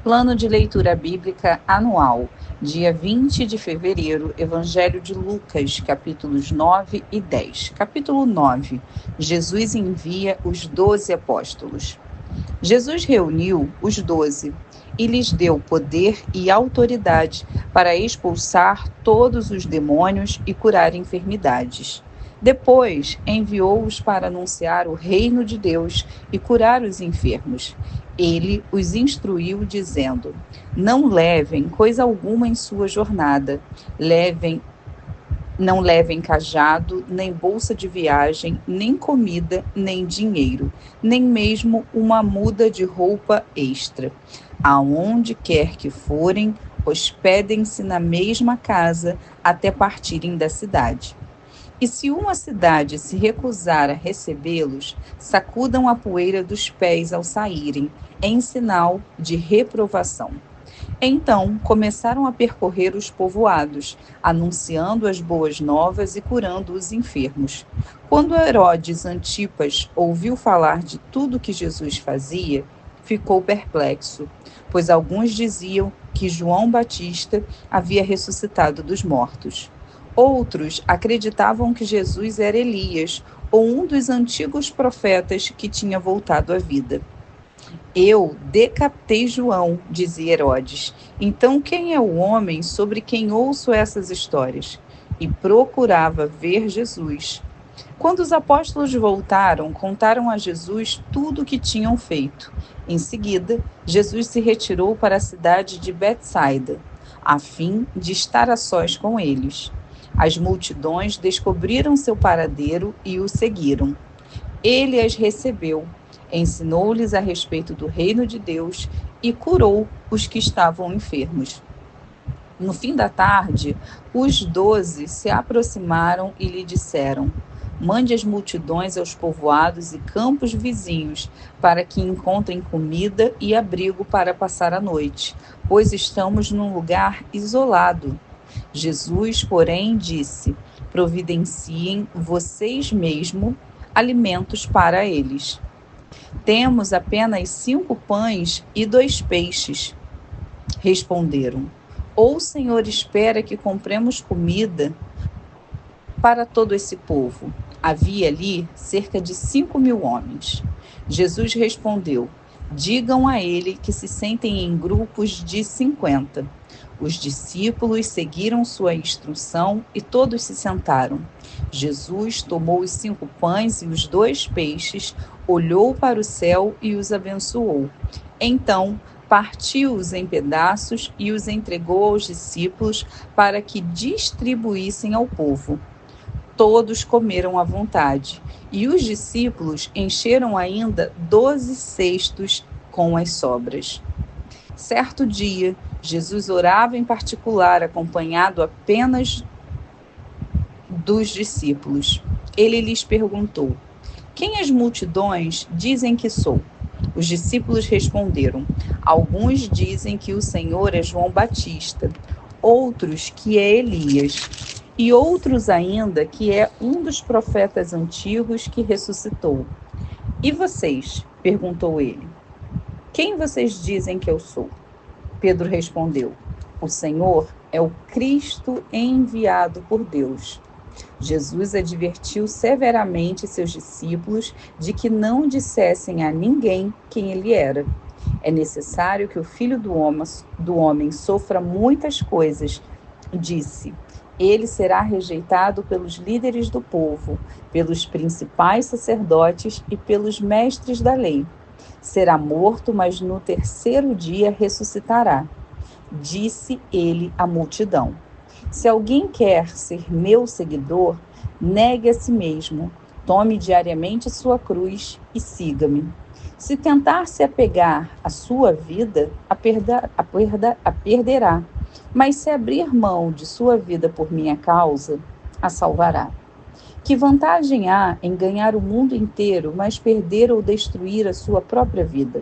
Plano de leitura bíblica anual, dia 20 de fevereiro, Evangelho de Lucas, capítulos 9 e 10. Capítulo 9, Jesus envia os 12 apóstolos. Jesus reuniu os 12 e lhes deu poder e autoridade para expulsar todos os demônios e curar enfermidades. Depois, enviou-os para anunciar o reino de Deus e curar os enfermos. Ele os instruiu, dizendo: Não levem coisa alguma em sua jornada, não levem cajado, nem bolsa de viagem, nem comida, nem dinheiro, nem mesmo uma muda de roupa extra. Aonde quer que forem, hospedem-se na mesma casa até partirem da cidade. E se uma cidade se recusar a recebê-los, sacudam a poeira dos pés ao saírem, em sinal de reprovação. Então começaram a percorrer os povoados, anunciando as boas novas e curando os enfermos. Quando Herodes Antipas ouviu falar de tudo que Jesus fazia, ficou perplexo, pois alguns diziam que João Batista havia ressuscitado dos mortos. Outros acreditavam que Jesus era Elias, ou um dos antigos profetas que tinha voltado à vida. Eu decapitei João, dizia Herodes. Então quem é o homem sobre quem ouço essas histórias? E procurava ver Jesus. Quando os apóstolos voltaram, contaram a Jesus tudo o que tinham feito. Em seguida, Jesus se retirou para a cidade de Betsaida, a fim de estar a sós com eles. As multidões descobriram seu paradeiro e o seguiram. Ele as recebeu, ensinou-lhes a respeito do reino de Deus e curou os que estavam enfermos. No fim da tarde, os 12 se aproximaram e lhe disseram: Mande as multidões aos povoados e campos vizinhos, para que encontrem comida e abrigo para passar a noite, pois estamos num lugar isolado. Jesus, porém, disse: Providenciem vocês mesmos alimentos para eles. Temos apenas 5 pães e 2 peixes. Responderam. Ou o Senhor espera que compremos comida para todo esse povo? Havia ali cerca de 5.000 homens. Jesus respondeu: Digam a ele que se sentem em grupos de 50. Os discípulos seguiram sua instrução e todos se sentaram. Jesus tomou os 5 pães e os 2 peixes, olhou para o céu e os abençoou. Então, partiu-os em pedaços e os entregou aos discípulos para que distribuíssem ao povo. Todos comeram à vontade, e os discípulos encheram ainda 12 cestos com as sobras. Certo dia, Jesus orava em particular, acompanhado apenas dos discípulos. Ele lhes perguntou: Quem as multidões dizem que sou? Os discípulos responderam: Alguns dizem que o Senhor é João Batista, outros que é Elias, e outros ainda que é um dos profetas antigos que ressuscitou. E vocês? Perguntou ele. Quem vocês dizem que eu sou? Pedro respondeu: O Senhor é o Cristo enviado por Deus. Jesus advertiu severamente seus discípulos de que não dissessem a ninguém quem ele era. É necessário que o Filho do Homem sofra muitas coisas, disse. Ele será rejeitado pelos líderes do povo, pelos principais sacerdotes e pelos mestres da lei. Será morto, mas no 3º dia ressuscitará. Disse ele à multidão: Se alguém quer ser meu seguidor, negue a si mesmo, tome diariamente sua cruz e siga-me. Se tentar se apegar à sua vida, a perderá. Mas se abrir mão de sua vida por minha causa, a salvará. Que vantagem há em ganhar o mundo inteiro, mas perder ou destruir a sua própria vida?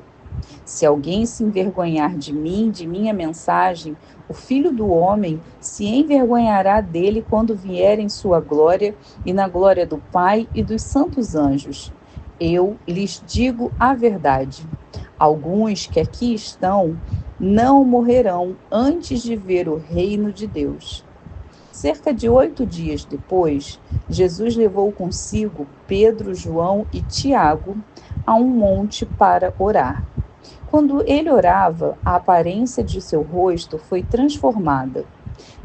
Se alguém se envergonhar de mim, de minha mensagem, o Filho do Homem se envergonhará dele quando vier em sua glória e na glória do Pai e dos santos anjos. Eu lhes digo a verdade. Alguns que aqui estão não morrerão antes de ver o reino de Deus. Cerca de 8 dias depois, Jesus levou consigo Pedro, João e Tiago a um monte para orar. Quando ele orava, a aparência de seu rosto foi transformada,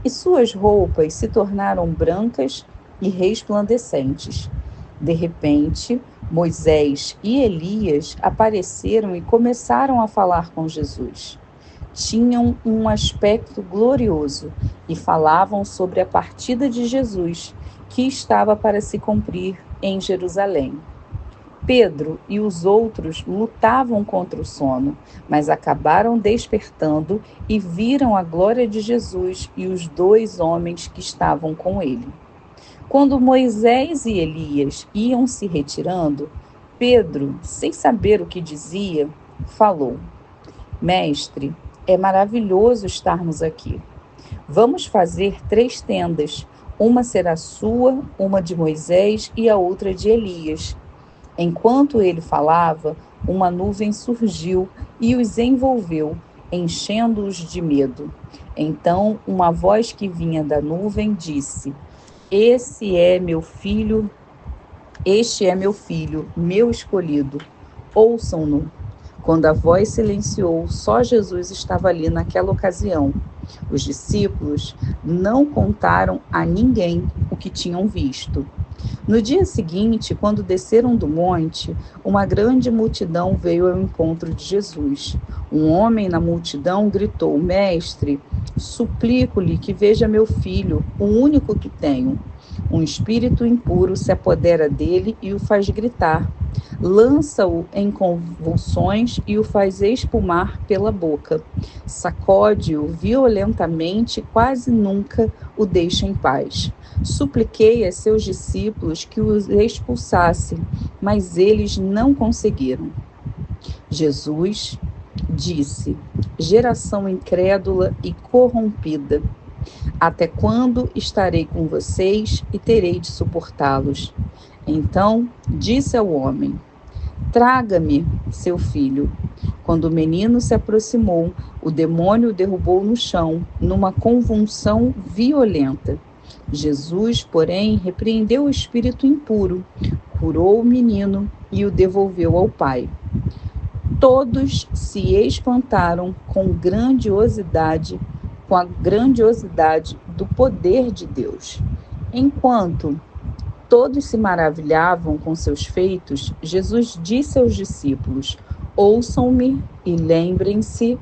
e suas roupas se tornaram brancas e resplandecentes. De repente, Moisés e Elias apareceram e começaram a falar com Jesus. Tinham um aspecto glorioso e falavam sobre a partida de Jesus, que estava para se cumprir em Jerusalém. Pedro e os outros lutavam contra o sono, mas acabaram despertando e viram a glória de Jesus e os 2 homens que estavam com ele. Quando Moisés e Elias iam se retirando, Pedro, sem saber o que dizia, falou: Mestre, é maravilhoso estarmos aqui. Vamos fazer 3 tendas. Uma será sua, uma de Moisés e a outra de Elias. Enquanto ele falava, uma nuvem surgiu e os envolveu, enchendo-os de medo. Então, uma voz que vinha da nuvem disse: Este é meu filho, meu escolhido. Ouçam-no. Quando a voz silenciou, só Jesus estava ali naquela ocasião. Os discípulos não contaram a ninguém o que tinham visto. No dia seguinte, quando desceram do monte, uma grande multidão veio ao encontro de Jesus. Um homem na multidão gritou: Mestre, suplico-lhe que veja meu filho, o único que tenho. Um espírito impuro se apodera dele e o faz gritar. Lança-o em convulsões e o faz espumar pela boca. Sacode-o violentamente e quase nunca o deixa em paz. Supliquei a seus discípulos que o expulsassem, mas eles não conseguiram. Jesus disse: Geração incrédula e corrompida, até quando estarei com vocês e terei de suportá-los? Então disse ao homem: Traga-me seu filho. Quando o menino se aproximou, o demônio o derrubou no chão, numa convulsão violenta. Jesus, porém, repreendeu o espírito impuro, curou o menino e o devolveu ao pai. Todos se espantaram com a grandiosidade do poder de Deus. Enquanto todos se maravilhavam com seus feitos, Jesus disse aos discípulos: Ouçam-me e lembrem-se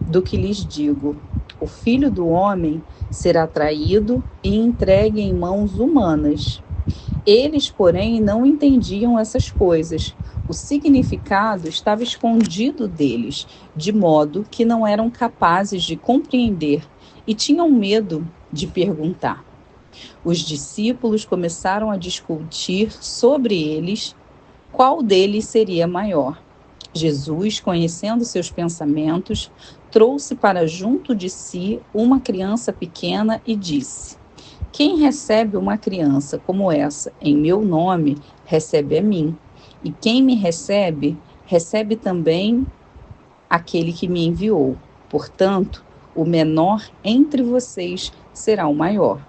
do que lhes digo. O Filho do Homem será traído e entregue em mãos humanas. Eles, porém, não entendiam essas coisas. O significado estava escondido deles, de modo que não eram capazes de compreender e tinham medo de perguntar. Os discípulos começaram a discutir sobre eles qual deles seria maior. Jesus, conhecendo seus pensamentos, trouxe para junto de si uma criança pequena e disse: Quem recebe uma criança como essa em meu nome, recebe a mim. E quem me recebe, recebe também aquele que me enviou. Portanto, o menor entre vocês será o maior.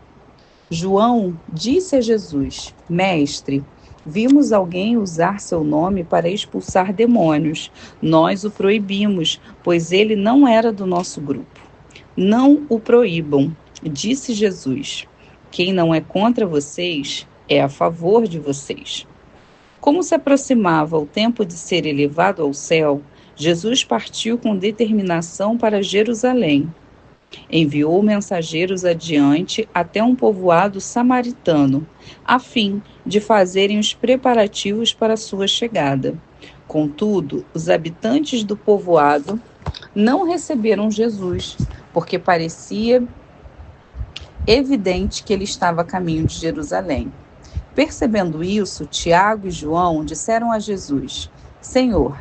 João disse a Jesus: Mestre, vimos alguém usar seu nome para expulsar demônios. Nós o proibimos, pois ele não era do nosso grupo. Não o proíbam, disse Jesus. Quem não é contra vocês, é a favor de vocês. Como se aproximava o tempo de ser elevado ao céu, Jesus partiu com determinação para Jerusalém. Enviou mensageiros adiante até um povoado samaritano, a fim de fazerem os preparativos para sua chegada. Contudo, os habitantes do povoado não receberam Jesus, porque parecia evidente que ele estava a caminho de Jerusalém. Percebendo isso, Tiago e João disseram a Jesus: Senhor,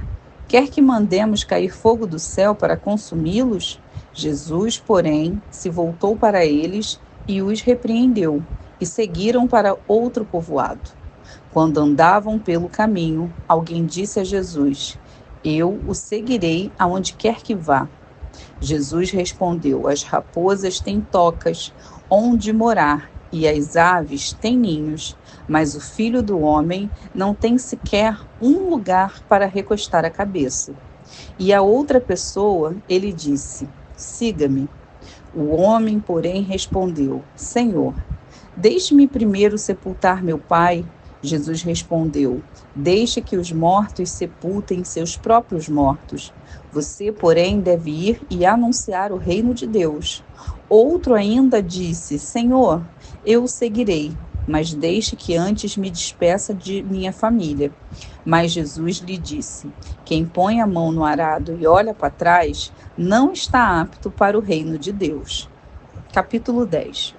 quer que mandemos cair fogo do céu para consumi-los? Jesus, porém, se voltou para eles e os repreendeu, e seguiram para outro povoado. Quando andavam pelo caminho, alguém disse a Jesus: Eu o seguirei aonde quer que vá. Jesus respondeu: as raposas têm tocas onde morar e as aves têm ninhos, mas o Filho do Homem não tem sequer um lugar para recostar a cabeça. E a outra pessoa, ele disse: siga-me. O homem, porém, respondeu: Senhor, deixe-me primeiro sepultar meu pai. Jesus respondeu: deixe que os mortos sepultem seus próprios mortos. Você, porém, deve ir e anunciar o reino de Deus. Outro ainda disse: Senhor, eu o seguirei, mas deixe que antes me despeça de minha família. Mas Jesus lhe disse: quem põe a mão no arado e olha para trás, não está apto para o reino de Deus. Capítulo 10.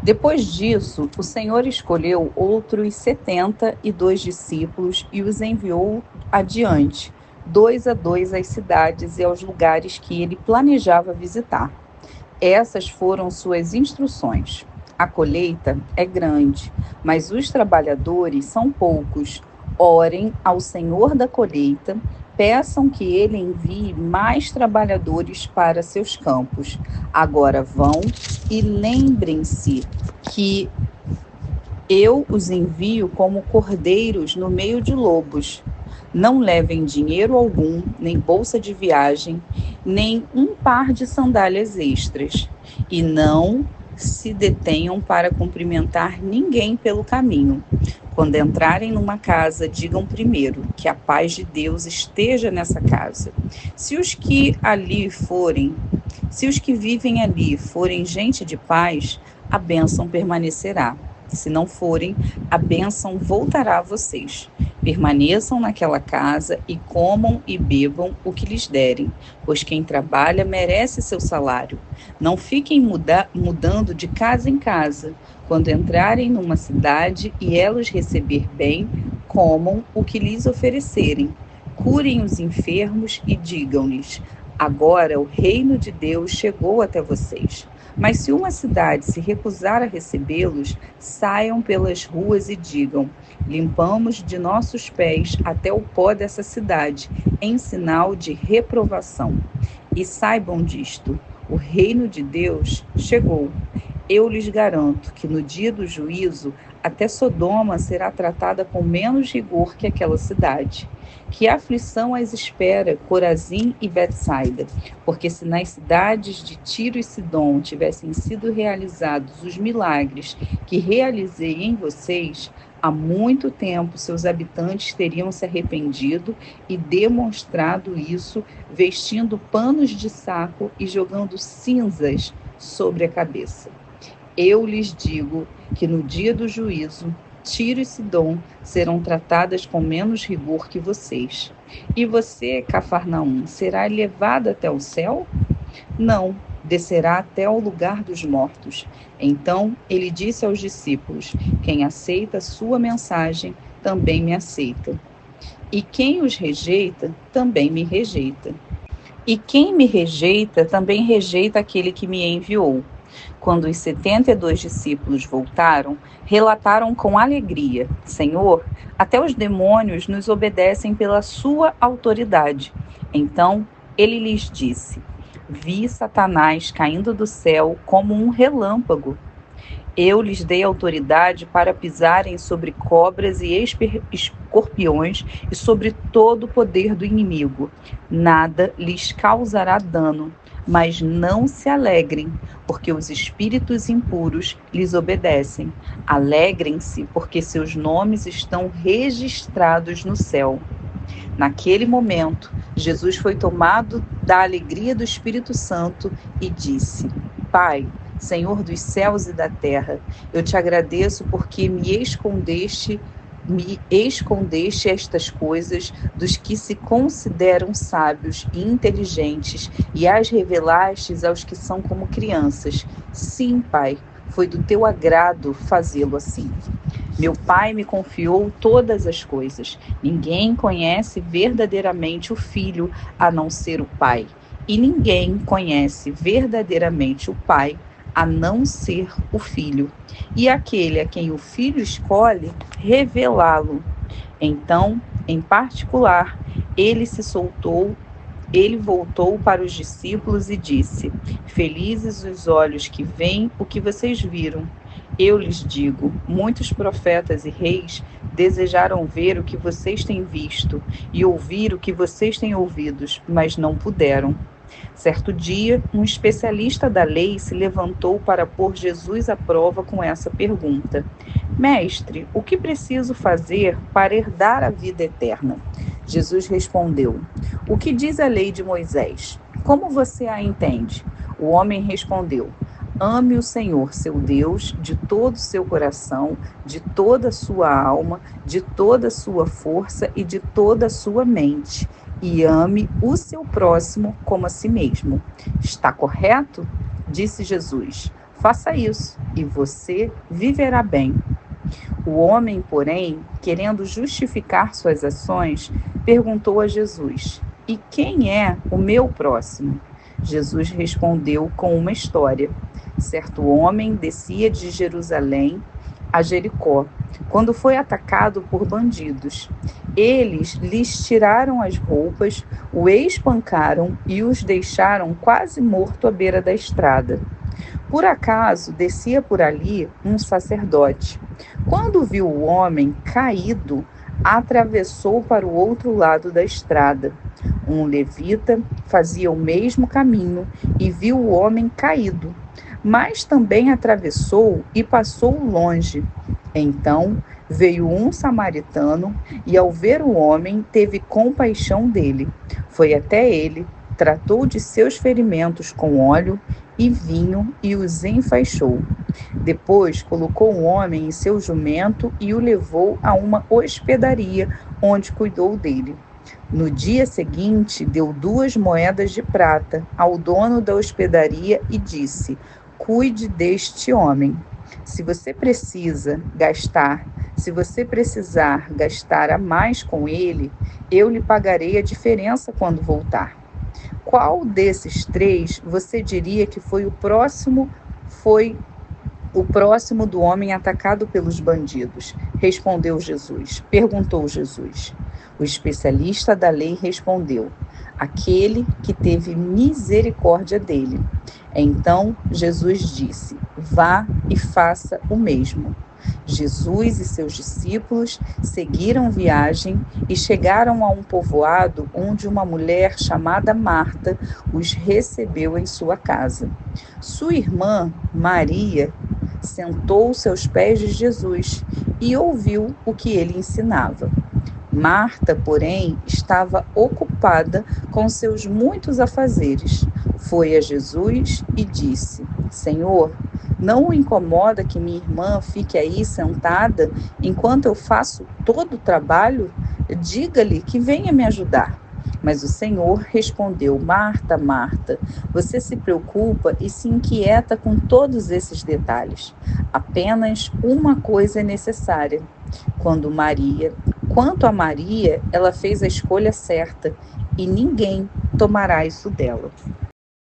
Depois disso, o Senhor escolheu outros 72 discípulos e os enviou adiante, 2 a 2 às cidades e aos lugares que ele planejava visitar. Essas foram suas instruções. A colheita é grande, mas os trabalhadores são poucos. Orem ao Senhor da colheita, peçam que ele envie mais trabalhadores para seus campos. Agora vão e lembrem-se que eu os envio como cordeiros no meio de lobos. Não levem dinheiro algum, nem bolsa de viagem, nem um par de sandálias extras. E não se detenham para cumprimentar ninguém pelo caminho. Quando entrarem numa casa, digam primeiro que a paz de Deus esteja nessa casa. Se os que vivem ali forem gente de paz, a bênção permanecerá. Se não forem, a bênção voltará a vocês. Permaneçam naquela casa e comam e bebam o que lhes derem, pois quem trabalha merece seu salário. Não fiquem mudando de casa em casa. Quando entrarem numa cidade e ela os receber bem, comam o que lhes oferecerem. Curem os enfermos e digam-lhes: agora o reino de Deus chegou até vocês. Mas se uma cidade se recusar a recebê-los, saiam pelas ruas e digam: limpamos de nossos pés até o pó dessa cidade, em sinal de reprovação. E saibam disto: o reino de Deus chegou. Eu lhes garanto que no dia do juízo, até Sodoma será tratada com menos rigor que aquela cidade. Que aflição as espera, Corazim e Betsaida, porque se nas cidades de Tiro e Sidom tivessem sido realizados os milagres que realizei em vocês, há muito tempo seus habitantes teriam se arrependido e demonstrado isso, vestindo panos de saco e jogando cinzas sobre a cabeça. Eu lhes digo que no dia do juízo, Tiro e Sidom serão tratadas com menos rigor que vocês. E você, Cafarnaum, será elevado até o céu? Não, descerá até o lugar dos mortos. Então ele disse aos discípulos: quem aceita sua mensagem também me aceita. E quem os rejeita, também me rejeita. E quem me rejeita, também rejeita aquele que me enviou. Quando os 72 discípulos voltaram, relataram com alegria: Senhor, até os demônios nos obedecem pela sua autoridade. Então ele lhes disse: vi Satanás caindo do céu como um relâmpago. Eu lhes dei autoridade para pisarem sobre cobras e escorpiões e sobre todo o poder do inimigo. Nada lhes causará dano. Mas não se alegrem, porque os espíritos impuros lhes obedecem. Alegrem-se, porque seus nomes estão registrados no céu. Naquele momento, Jesus foi tomado da alegria do Espírito Santo e disse: Pai, Senhor dos céus e da terra, eu te agradeço porque me escondeste estas coisas dos que se consideram sábios e inteligentes e as revelastes aos que são como crianças. Sim, Pai, foi do teu agrado fazê-lo assim. Meu Pai me confiou todas as coisas. Ninguém conhece verdadeiramente o Filho a não ser o Pai. E ninguém conhece verdadeiramente o Pai a não ser o Filho, e aquele a quem o Filho escolhe, revelá-lo. Então, em particular, ele se soltou Ele voltou para os discípulos e disse: Felizes os olhos que veem o que vocês viram. Eu lhes digo, muitos profetas e reis desejaram ver o que vocês têm visto e ouvir o que vocês têm ouvido, mas não puderam. Certo dia, um especialista da lei se levantou para pôr Jesus à prova com essa pergunta: Mestre, o que preciso fazer para herdar a vida eterna? Jesus respondeu: O que diz a lei de Moisés? Como você a entende? O homem respondeu: Ame o Senhor, seu Deus, de todo o seu coração, de toda a sua alma, de toda a sua força e de toda a sua mente. E ame o seu próximo como a si mesmo. Está correto? Disse Jesus. Faça isso e você viverá bem. O homem, porém, querendo justificar suas ações, perguntou a Jesus: E quem é o meu próximo? Jesus respondeu com uma história. Certo homem descia de Jerusalém a Jericó, quando foi atacado por bandidos. Eles lhes tiraram as roupas, o espancaram e os deixaram quase morto à beira da estrada. Por acaso descia por ali um sacerdote. Quando viu o homem caído, atravessou para o outro lado da estrada. Um levita fazia o mesmo caminho e viu o homem caído, mas também atravessou e passou longe. Então veio um samaritano e, ao ver o homem, teve compaixão dele. Foi até ele, tratou de seus ferimentos com óleo e vinho e os enfaixou. Depois colocou o homem em seu jumento e o levou a uma hospedaria, onde cuidou dele. No dia seguinte, deu 2 moedas de prata ao dono da hospedaria e disse: Cuide deste homem. Se você precisar gastar a mais com ele, eu lhe pagarei a diferença quando voltar. Qual desses 3 você diria que foi o próximo do homem atacado pelos bandidos? Perguntou Jesus. O especialista da lei respondeu: Aquele que teve misericórdia dele. Então Jesus disse: Vá e faça o mesmo. Jesus e seus discípulos seguiram viagem e chegaram a um povoado onde uma mulher chamada Marta os recebeu em sua casa. Sua irmã, Maria, sentou-se aos pés de Jesus e ouviu o que ele ensinava. Marta, porém, estava ocupada com seus muitos afazeres. Foi a Jesus e disse: Senhor, não o incomoda que minha irmã fique aí sentada enquanto eu faço todo o trabalho? Diga-lhe que venha me ajudar. Mas o Senhor respondeu: Marta, Marta, você se preocupa e se inquieta com todos esses detalhes. Apenas uma coisa é necessária. Quanto a Maria, ela fez a escolha certa e ninguém tomará isso dela.